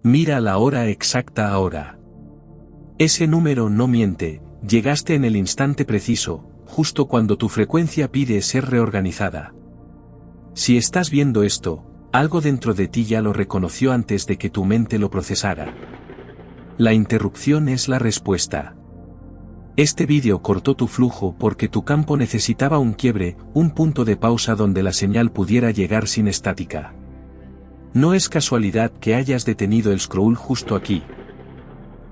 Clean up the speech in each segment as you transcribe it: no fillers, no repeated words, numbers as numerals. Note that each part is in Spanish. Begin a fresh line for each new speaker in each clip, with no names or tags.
Mira la hora exacta ahora. Ese número no miente, llegaste en el instante preciso, justo cuando tu frecuencia pide ser reorganizada. Si estás viendo esto, algo dentro de ti ya lo reconoció antes de que tu mente lo procesara. La interrupción es la respuesta. Este vídeo cortó tu flujo porque tu campo necesitaba un quiebre, un punto de pausa donde la señal pudiera llegar sin estática. No es casualidad que hayas detenido el scroll justo aquí.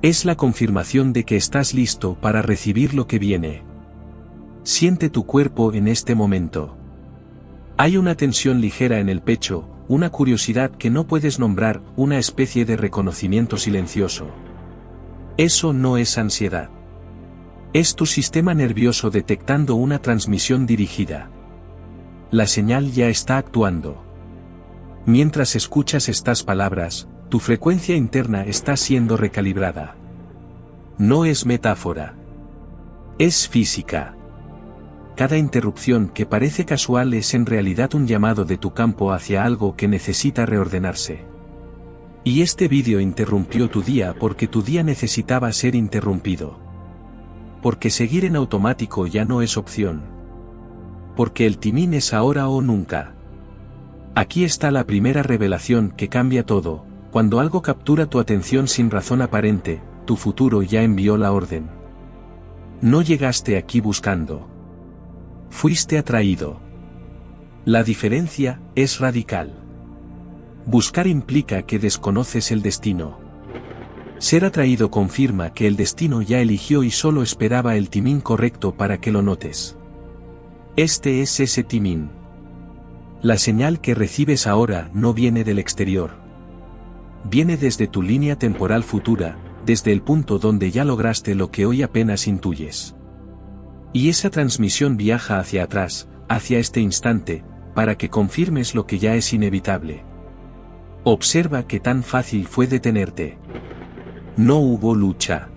Es la confirmación de que estás listo para recibir lo que viene. Siente tu cuerpo en este momento. Hay una tensión ligera en el pecho, una curiosidad que no puedes nombrar, una especie de reconocimiento silencioso. Eso no es ansiedad. Es tu sistema nervioso detectando una transmisión dirigida. La señal ya está actuando. Mientras escuchas estas palabras, tu frecuencia interna está siendo recalibrada. No es metáfora. Es física. Cada interrupción que parece casual es en realidad un llamado de tu campo hacia algo que necesita reordenarse. Y este vídeo interrumpió tu día porque tu día necesitaba ser interrumpido. Porque seguir en automático ya no es opción. Porque el timín es ahora o nunca. Aquí está la primera revelación que cambia todo. Cuando algo captura tu atención sin razón aparente, tu futuro ya envió la orden. No llegaste aquí buscando. Fuiste atraído. La diferencia es radical. Buscar implica que desconoces el destino. Ser atraído confirma que el destino ya eligió y solo esperaba el timín correcto para que lo notes. Este es ese timín. La señal que recibes ahora no viene del exterior. Viene desde tu línea temporal futura, desde el punto donde ya lograste lo que hoy apenas intuyes. Y esa transmisión viaja hacia atrás, hacia este instante, para que confirmes lo que ya es inevitable. Observa qué tan fácil fue detenerte. No hubo lucha.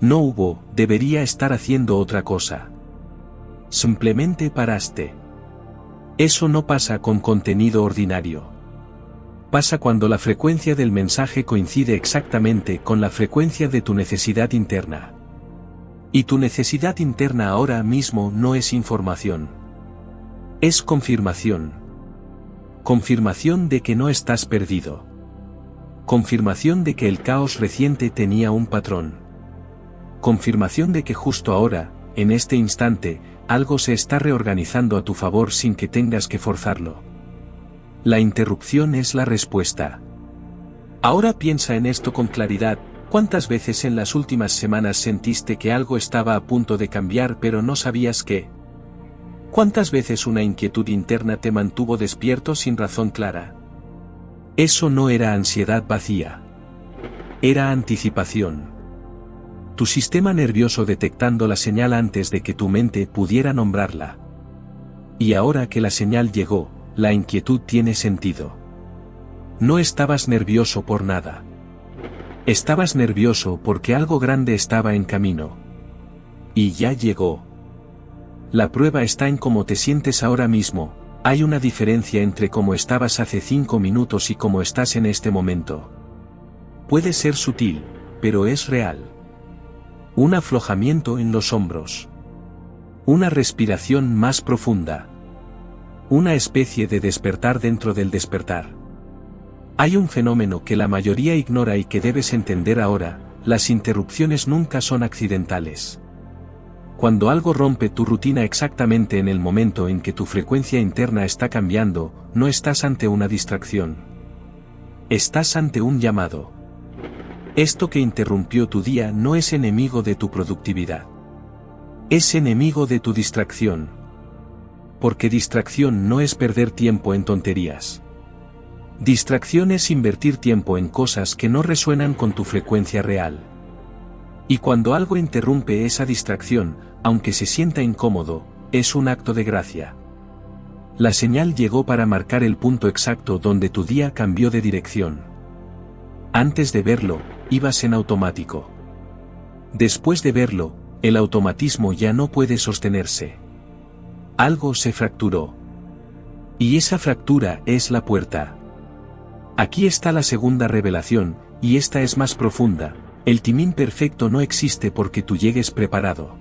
No hubo, debería estar haciendo otra cosa. Simplemente paraste. Eso no pasa con contenido ordinario. Pasa cuando la frecuencia del mensaje coincide exactamente con la frecuencia de tu necesidad interna. Y tu necesidad interna ahora mismo no es información. Es confirmación. Confirmación de que no estás perdido. Confirmación de que el caos reciente tenía un patrón. Confirmación de que justo ahora, en este instante, algo se está reorganizando a tu favor sin que tengas que forzarlo. La interrupción es la respuesta. Ahora piensa en esto con claridad. ¿Cuántas veces en las últimas semanas sentiste que algo estaba a punto de cambiar pero no sabías qué? ¿Cuántas veces una inquietud interna te mantuvo despierto sin razón clara? Eso no era ansiedad vacía. Era anticipación. Tu sistema nervioso detectando la señal antes de que tu mente pudiera nombrarla. Y ahora que la señal llegó, la inquietud tiene sentido. No estabas nervioso por nada. Estabas nervioso porque algo grande estaba en camino. Y ya llegó. La prueba está en cómo te sientes ahora mismo. Hay una diferencia entre cómo estabas hace 5 minutos y cómo estás en este momento. Puede ser sutil, pero es real. Un aflojamiento en los hombros. Una respiración más profunda. Una especie de despertar dentro del despertar. Hay un fenómeno que la mayoría ignora y que debes entender ahora: las interrupciones nunca son accidentales. Cuando algo rompe tu rutina exactamente en el momento en que tu frecuencia interna está cambiando, no estás ante una distracción. Estás ante un llamado. Esto que interrumpió tu día no es enemigo de tu productividad. Es enemigo de tu distracción. Porque distracción no es perder tiempo en tonterías. Distracción es invertir tiempo en cosas que no resuenan con tu frecuencia real. Y cuando algo interrumpe esa distracción, aunque se sienta incómodo, es un acto de gracia. La señal llegó para marcar el punto exacto donde tu día cambió de dirección. Antes de verlo, ibas en automático. Después de verlo, el automatismo ya no puede sostenerse. Algo se fracturó. Y esa fractura es la puerta. Aquí está la segunda revelación, y esta es más profunda. El timing perfecto no existe porque tú llegues preparado.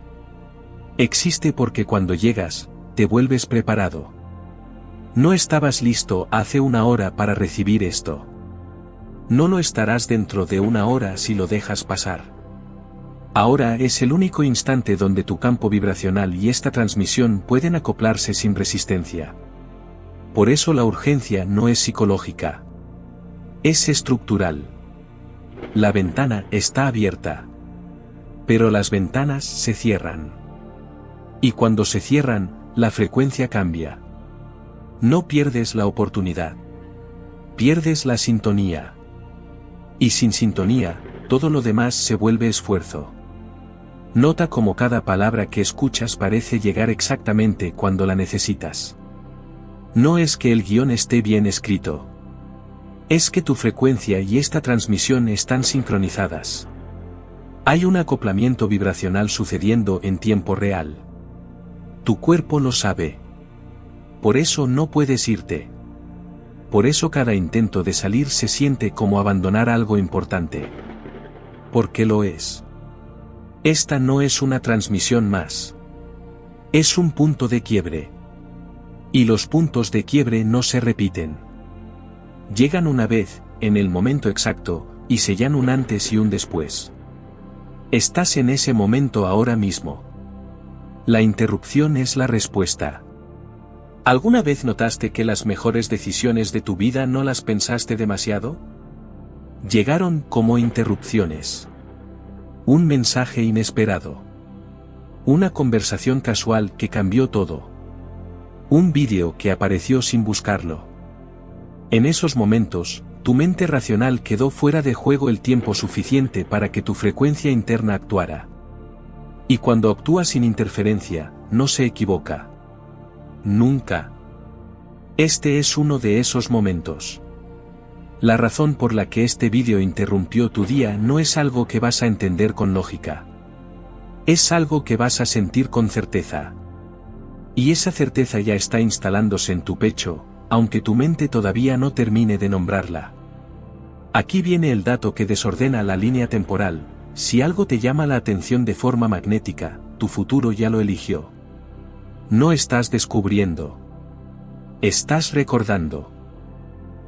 Existe porque cuando llegas, te vuelves preparado. No estabas listo hace una hora para recibir esto. No lo estarás dentro de una hora si lo dejas pasar. Ahora es el único instante donde tu campo vibracional y esta transmisión pueden acoplarse sin resistencia. Por eso la urgencia no es psicológica. Es estructural. La ventana está abierta. Pero las ventanas se cierran. Y cuando se cierran, la frecuencia cambia. No pierdes la oportunidad. Pierdes la sintonía. Y sin sintonía, todo lo demás se vuelve esfuerzo. Nota cómo cada palabra que escuchas parece llegar exactamente cuando la necesitas. No es que el guión esté bien escrito. Es que tu frecuencia y esta transmisión están sincronizadas. Hay un acoplamiento vibracional sucediendo en tiempo real. Tu cuerpo lo sabe. Por eso no puedes irte. Por eso cada intento de salir se siente como abandonar algo importante. Porque lo es. Esta no es una transmisión más. Es un punto de quiebre. Y los puntos de quiebre no se repiten. Llegan una vez, en el momento exacto, y sellan un antes y un después. Estás en ese momento ahora mismo. La interrupción es la respuesta. ¿Alguna vez notaste que las mejores decisiones de tu vida no las pensaste demasiado? Llegaron como interrupciones. Un mensaje inesperado. Una conversación casual que cambió todo. Un vídeo que apareció sin buscarlo. En esos momentos, tu mente racional quedó fuera de juego el tiempo suficiente para que tu frecuencia interna actuara. Y cuando actúa sin interferencia, no se equivoca. Nunca. Este es uno de esos momentos. La razón por la que este vídeo interrumpió tu día no es algo que vas a entender con lógica. Es algo que vas a sentir con certeza. Y esa certeza ya está instalándose en tu pecho, aunque tu mente todavía no termine de nombrarla. Aquí viene el dato que desordena la línea temporal. Si algo te llama la atención de forma magnética, tu futuro ya lo eligió. No estás descubriendo. Estás recordando.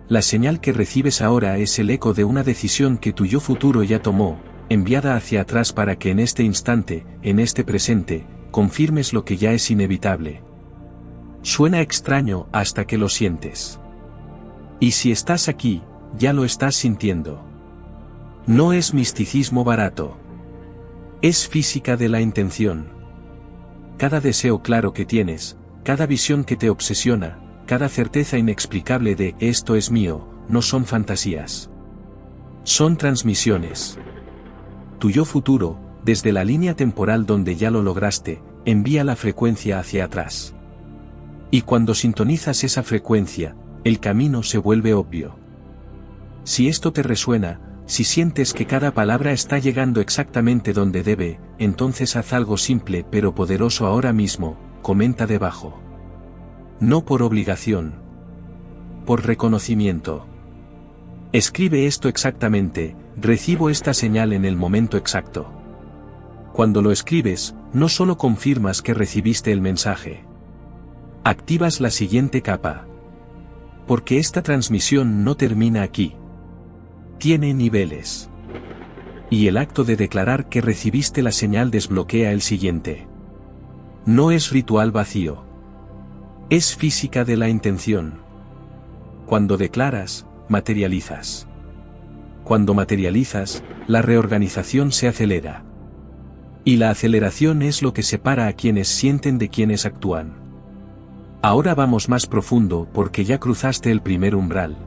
La señal que recibes ahora es el eco de una decisión que tu yo futuro ya tomó, enviada hacia atrás para que en este instante, en este presente, confirmes lo que ya es inevitable. Suena extraño hasta que lo sientes. Y si estás aquí, ya lo estás sintiendo. No es misticismo barato. Es física de la intención. Cada deseo claro que tienes, cada visión que te obsesiona, cada certeza inexplicable de esto es mío, no son fantasías. Son transmisiones. Tu yo futuro, desde la línea temporal donde ya lo lograste, envía la frecuencia hacia atrás. Y cuando sintonizas esa frecuencia, el camino se vuelve obvio. Si esto te resuena, si sientes que cada palabra está llegando exactamente donde debe, entonces haz algo simple pero poderoso ahora mismo, comenta debajo. No por obligación. Por reconocimiento. Escribe esto exactamente, recibo esta señal en el momento exacto. Cuando lo escribes, no solo confirmas que recibiste el mensaje. Activas la siguiente capa. Porque esta transmisión no termina aquí. Tiene niveles. Y el acto de declarar que recibiste la señal desbloquea el siguiente. No es ritual vacío. Es física de la intención. Cuando declaras, materializas. Cuando materializas, la reorganización se acelera. Y la aceleración es lo que separa a quienes sienten de quienes actúan. Ahora vamos más profundo porque ya cruzaste el primer umbral.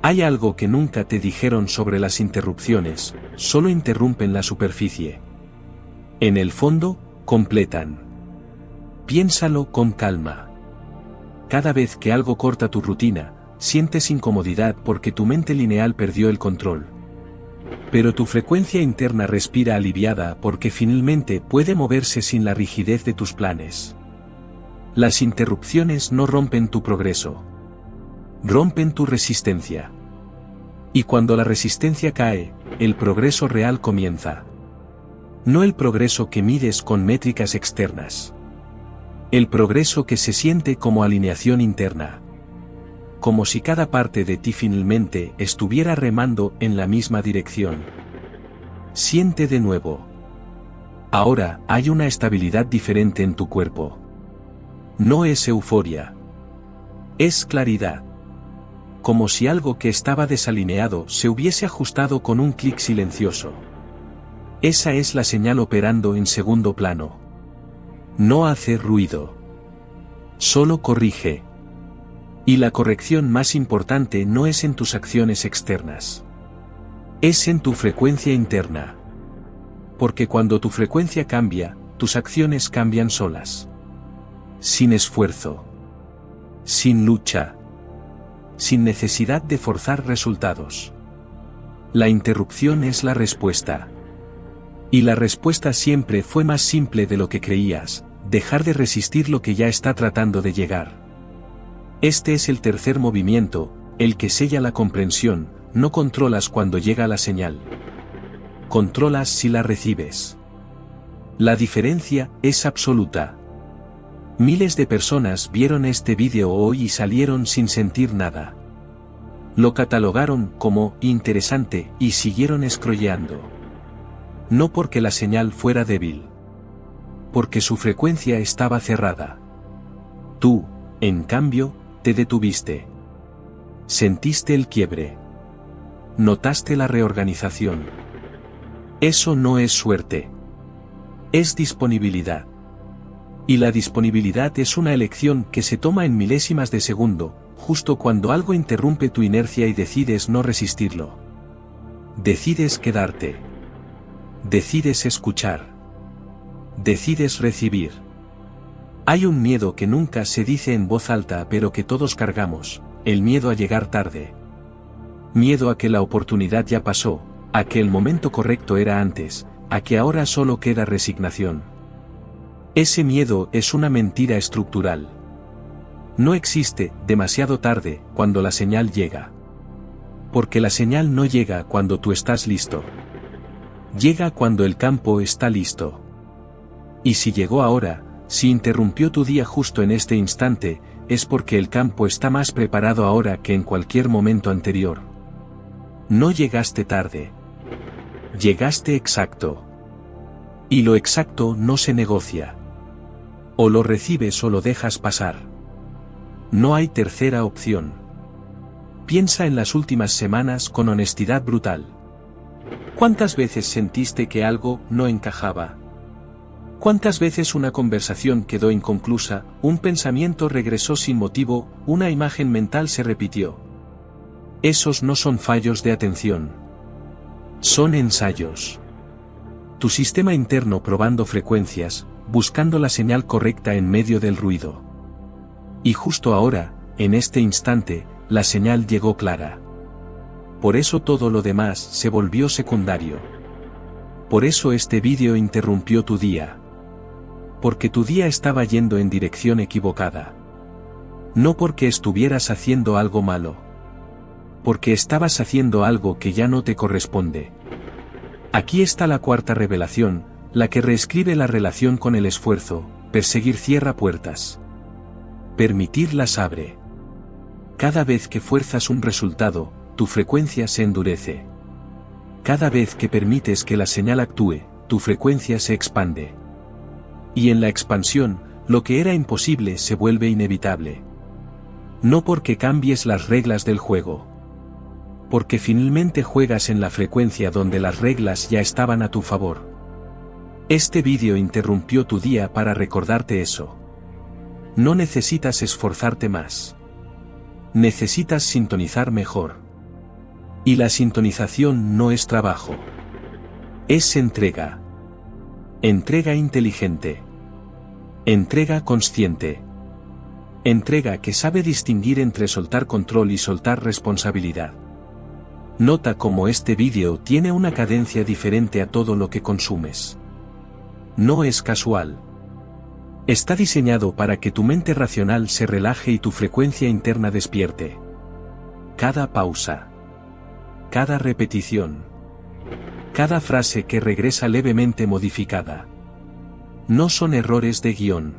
Hay algo que nunca te dijeron sobre las interrupciones, solo interrumpen la superficie. En el fondo, completan. Piénsalo con calma. Cada vez que algo corta tu rutina, sientes incomodidad porque tu mente lineal perdió el control. Pero tu frecuencia interna respira aliviada porque finalmente puede moverse sin la rigidez de tus planes. Las interrupciones no rompen tu progreso. Rompen tu resistencia. Y cuando la resistencia cae, el progreso real comienza. No el progreso que mides con métricas externas. El progreso que se siente como alineación interna. Como si cada parte de ti finalmente estuviera remando en la misma dirección. Siente de nuevo. Ahora hay una estabilidad diferente en tu cuerpo. No es euforia. Es claridad. Como si algo que estaba desalineado se hubiese ajustado con un clic silencioso. Esa es la señal operando en segundo plano. No hace ruido. Solo corrige. Y la corrección más importante no es en tus acciones externas. Es en tu frecuencia interna. Porque cuando tu frecuencia cambia, tus acciones cambian solas. Sin esfuerzo. Sin lucha. Sin necesidad de forzar resultados. La interrupción es la respuesta. Y la respuesta siempre fue más simple de lo que creías, dejar de resistir lo que ya está tratando de llegar. Este es el tercer movimiento, el que sella la comprensión. No controlas cuando llega la señal. Controlas si la recibes. La diferencia es absoluta. Miles de personas vieron este vídeo hoy y salieron sin sentir nada. Lo catalogaron como interesante y siguieron scrolleando. No porque la señal fuera débil. Porque su frecuencia estaba cerrada. Tú, en cambio, te detuviste. Sentiste el quiebre. Notaste la reorganización. Eso no es suerte. Es disponibilidad. Y la disponibilidad es una elección que se toma en milésimas de segundo, justo cuando algo interrumpe tu inercia y decides no resistirlo. Decides quedarte. Decides escuchar. Decides recibir. Hay un miedo que nunca se dice en voz alta pero que todos cargamos, el miedo a llegar tarde. Miedo a que la oportunidad ya pasó, a que el momento correcto era antes, a que ahora solo queda resignación. Ese miedo es una mentira estructural. No existe demasiado tarde cuando la señal llega. Porque la señal no llega cuando tú estás listo. Llega cuando el campo está listo. Y si llegó ahora, si interrumpió tu día justo en este instante, es porque el campo está más preparado ahora que en cualquier momento anterior. No llegaste tarde. Llegaste exacto. Y lo exacto no se negocia. O lo recibes o lo dejas pasar. No hay tercera opción. Piensa en las últimas semanas con honestidad brutal. ¿Cuántas veces sentiste que algo no encajaba? ¿Cuántas veces una conversación quedó inconclusa, un pensamiento regresó sin motivo, una imagen mental se repitió? Esos no son fallos de atención. Son ensayos. Tu sistema interno probando frecuencias, buscando la señal correcta en medio del ruido. Y justo ahora, en este instante, la señal llegó clara. Por eso todo lo demás se volvió secundario. Por eso este vídeo interrumpió tu día. Porque tu día estaba yendo en dirección equivocada. No porque estuvieras haciendo algo malo. Porque estabas haciendo algo que ya no te corresponde. Aquí está la cuarta revelación, la que reescribe la relación con el esfuerzo. Perseguir cierra puertas. Permitir las abre. Cada vez que fuerzas un resultado, tu frecuencia se endurece. Cada vez que permites que la señal actúe, tu frecuencia se expande. Y en la expansión, lo que era imposible se vuelve inevitable. No porque cambies las reglas del juego. Porque finalmente juegas en la frecuencia donde las reglas ya estaban a tu favor. Este vídeo interrumpió tu día para recordarte eso. No necesitas esforzarte más. Necesitas sintonizar mejor. Y la sintonización no es trabajo. Es entrega. Entrega inteligente. Entrega consciente. Entrega que sabe distinguir entre soltar control y soltar responsabilidad. Nota cómo este vídeo tiene una cadencia diferente a todo lo que consumes. No es casual. Está diseñado para que tu mente racional se relaje y tu frecuencia interna despierte. Cada pausa. cada repetición, cada frase que regresa levemente modificada. No son errores de guión.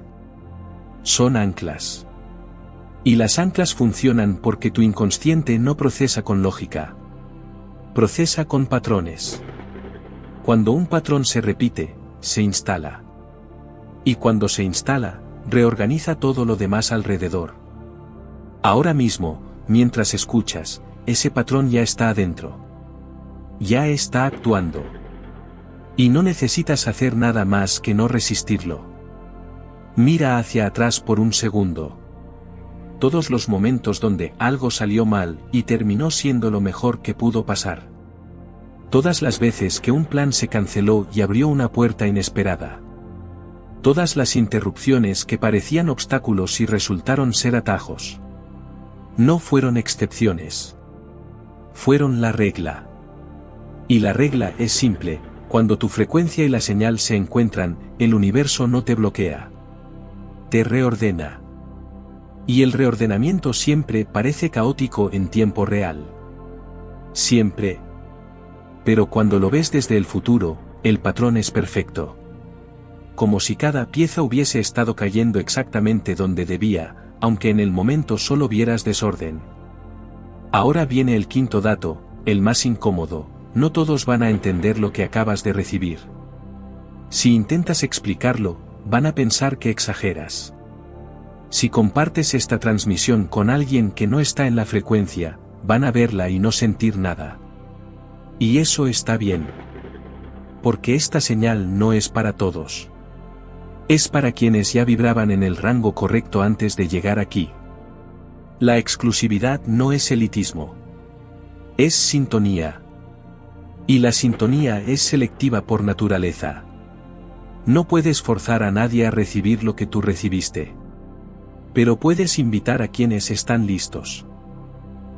Son anclas. Y las anclas funcionan porque tu inconsciente no procesa con lógica. Procesa con patrones. Cuando un patrón se repite, se instala. Y cuando se instala, reorganiza todo lo demás alrededor. Ahora mismo, mientras escuchas, ese patrón ya está adentro. Ya está actuando. Y no necesitas hacer nada más que no resistirlo. Mira hacia atrás por un segundo. Todos los momentos donde algo salió mal y terminó siendo lo mejor que pudo pasar. Todas las veces que un plan se canceló y abrió una puerta inesperada. Todas las interrupciones que parecían obstáculos y resultaron ser atajos. No fueron excepciones. Fueron la regla. Y la regla es simple: cuando tu frecuencia y la señal se encuentran, el universo no te bloquea. Te reordena. Y el reordenamiento siempre parece caótico en tiempo real. Siempre. Pero cuando lo ves desde el futuro, el patrón es perfecto. Como si cada pieza hubiese estado cayendo exactamente donde debía, aunque en el momento solo vieras desorden. Ahora viene el quinto dato, el más incómodo: no todos van a entender lo que acabas de recibir. Si intentas explicarlo, van a pensar que exageras. Si compartes esta transmisión con alguien que no está en la frecuencia, van a verla y no sentir nada. Y eso está bien. Porque esta señal no es para todos. Es para quienes ya vibraban en el rango correcto antes de llegar aquí. La exclusividad no es elitismo. Es sintonía. Y la sintonía es selectiva por naturaleza. No puedes forzar a nadie a recibir lo que tú recibiste. Pero puedes invitar a quienes están listos.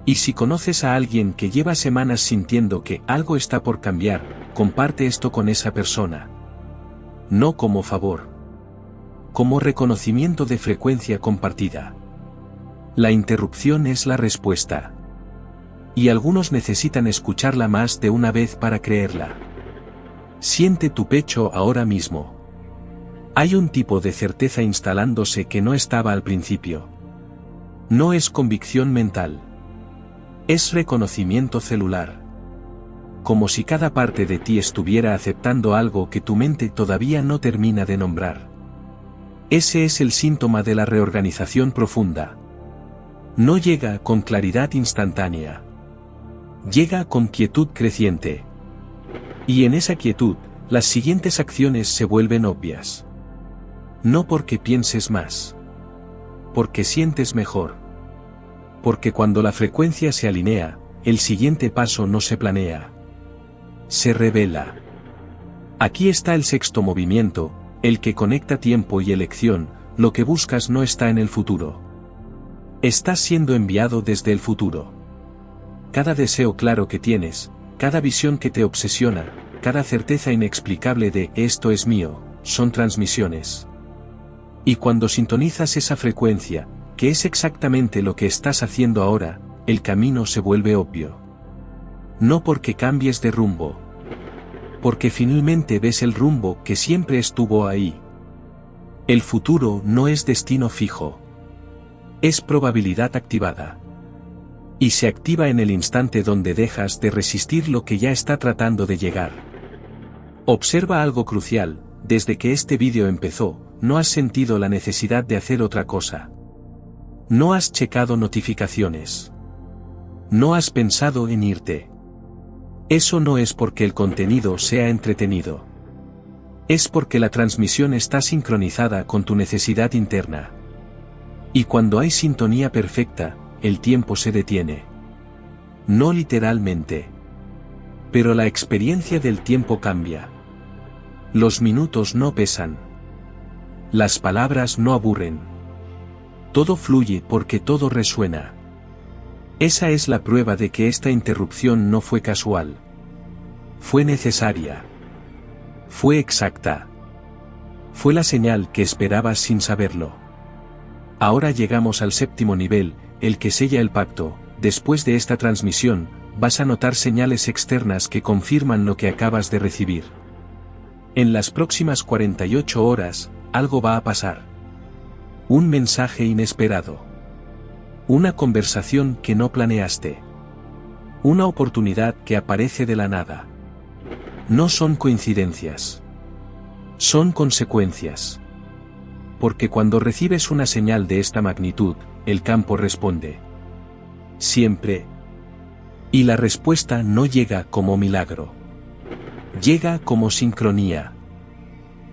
Y si conoces a alguien que lleva semanas sintiendo que algo está por cambiar, comparte esto con esa persona. No como favor. Como reconocimiento de frecuencia compartida. La interrupción es la respuesta. Y algunos necesitan escucharla más de una vez para creerla. Siente tu pecho ahora mismo. Hay un tipo de certeza instalándose que no estaba al principio. No es convicción mental. Es reconocimiento celular. Como si cada parte de ti estuviera aceptando algo que tu mente todavía no termina de nombrar. Ese es el síntoma de la reorganización profunda. No llega con claridad instantánea. Llega con quietud creciente. Y en esa quietud, las siguientes acciones se vuelven obvias. No porque pienses más. Porque sientes mejor. Porque cuando la frecuencia se alinea, el siguiente paso no se planea. Se revela. Aquí está el sexto movimiento, el que conecta tiempo y elección. Lo que buscas no está en el futuro. Estás siendo enviado desde el futuro. Cada deseo claro que tienes, cada visión que te obsesiona, cada certeza inexplicable de esto es mío, son transmisiones. Y cuando sintonizas esa frecuencia, que es exactamente lo que estás haciendo ahora, el camino se vuelve obvio. No porque cambies de rumbo. Porque finalmente ves el rumbo que siempre estuvo ahí. El futuro no es destino fijo. Es probabilidad activada. Y se activa en el instante donde dejas de resistir lo que ya está tratando de llegar. Observa algo crucial: desde que este vídeo empezó, no has sentido la necesidad de hacer otra cosa. No has checado notificaciones. No has pensado en irte. Eso no es porque el contenido sea entretenido. Es porque la transmisión está sincronizada con tu necesidad interna. Y cuando hay sintonía perfecta, el tiempo se detiene. No literalmente. Pero la experiencia del tiempo cambia. Los minutos no pesan. Las palabras no aburren. Todo fluye porque todo resuena. Esa es la prueba de que esta interrupción no fue casual. Fue necesaria. Fue exacta. Fue la señal que esperabas sin saberlo. Ahora llegamos al séptimo nivel, el que sella el pacto. Después de esta transmisión, vas a notar señales externas que confirman lo que acabas de recibir. En las próximas 48 horas, algo va a pasar. Un mensaje inesperado. Una conversación que no planeaste. Una oportunidad que aparece de la nada. No son coincidencias. Son consecuencias. Porque cuando recibes una señal de esta magnitud, el campo responde. Siempre. Y la respuesta no llega como milagro. Llega como sincronía.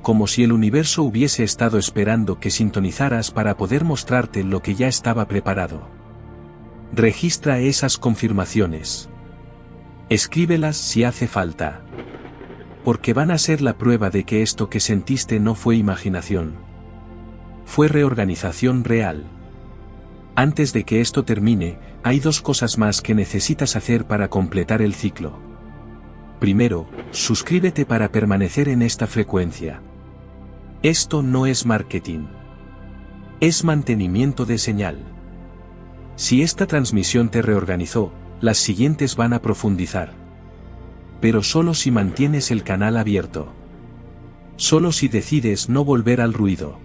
Como si el universo hubiese estado esperando que sintonizaras para poder mostrarte lo que ya estaba preparado. Registra esas confirmaciones. Escríbelas si hace falta. Porque van a ser la prueba de que esto que sentiste no fue imaginación. Fue reorganización real. Antes de que esto termine, hay 2 cosas más que necesitas hacer para completar el ciclo. Primero, suscríbete para permanecer en esta frecuencia. Esto no es marketing. Es mantenimiento de señal. Si esta transmisión te reorganizó, las siguientes van a profundizar. Pero solo si mantienes el canal abierto. Solo si decides no volver al ruido.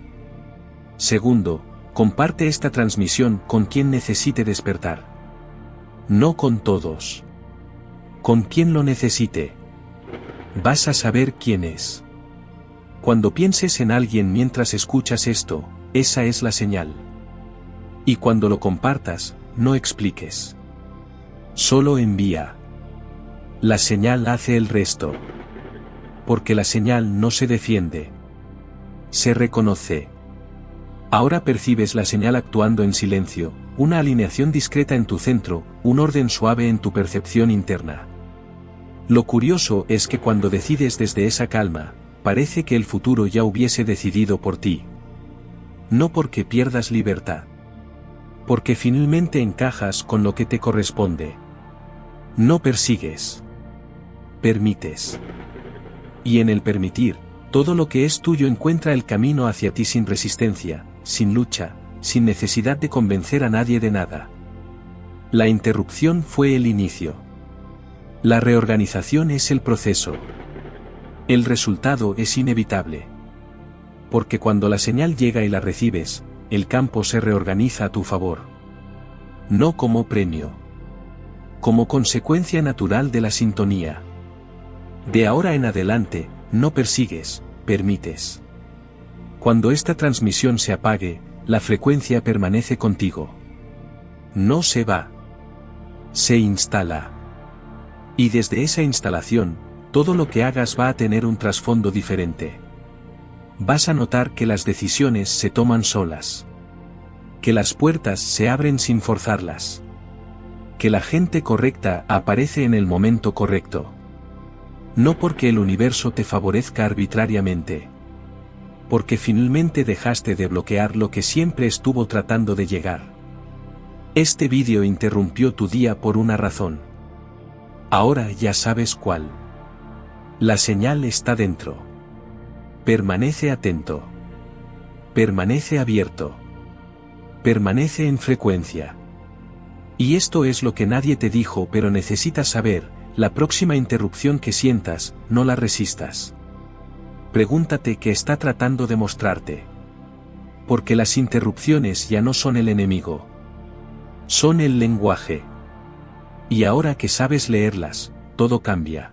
Segundo, comparte esta transmisión con quien necesite despertar. No con todos. Con quien lo necesite. Vas a saber quién es. Cuando pienses en alguien mientras escuchas esto, esa es la señal. Y cuando lo compartas, no expliques. Solo envía. La señal hace el resto. Porque la señal no se defiende. Se reconoce. Ahora percibes la señal actuando en silencio, una alineación discreta en tu centro, un orden suave en tu percepción interna. Lo curioso es que cuando decides desde esa calma, parece que el futuro ya hubiese decidido por ti. No porque pierdas libertad. Porque finalmente encajas con lo que te corresponde. No persigues. Permites. Y en el permitir, todo lo que es tuyo encuentra el camino hacia ti sin resistencia, sin lucha, sin necesidad de convencer a nadie de nada. La interrupción fue el inicio. La reorganización es el proceso. El resultado es inevitable. Porque cuando la señal llega y la recibes, el campo se reorganiza a tu favor. No como premio. Como consecuencia natural de la sintonía. De ahora en adelante, no persigues, permites. Cuando esta transmisión se apague, la frecuencia permanece contigo. No se va. Se instala. Y desde esa instalación, todo lo que hagas va a tener un trasfondo diferente. Vas a notar que las decisiones se toman solas. Que las puertas se abren sin forzarlas. Que la gente correcta aparece en el momento correcto. No porque el universo te favorezca arbitrariamente. Porque finalmente dejaste de bloquear lo que siempre estuvo tratando de llegar. Este vídeo interrumpió tu día por una razón. Ahora ya sabes cuál. La señal está dentro. Permanece atento. Permanece abierto. Permanece en frecuencia. Y esto es lo que nadie te dijo, pero necesitas saber: la próxima interrupción que sientas, no la resistas. Pregúntate qué está tratando de mostrarte. Porque las interrupciones ya no son el enemigo. Son el lenguaje. Y ahora que sabes leerlas, todo cambia.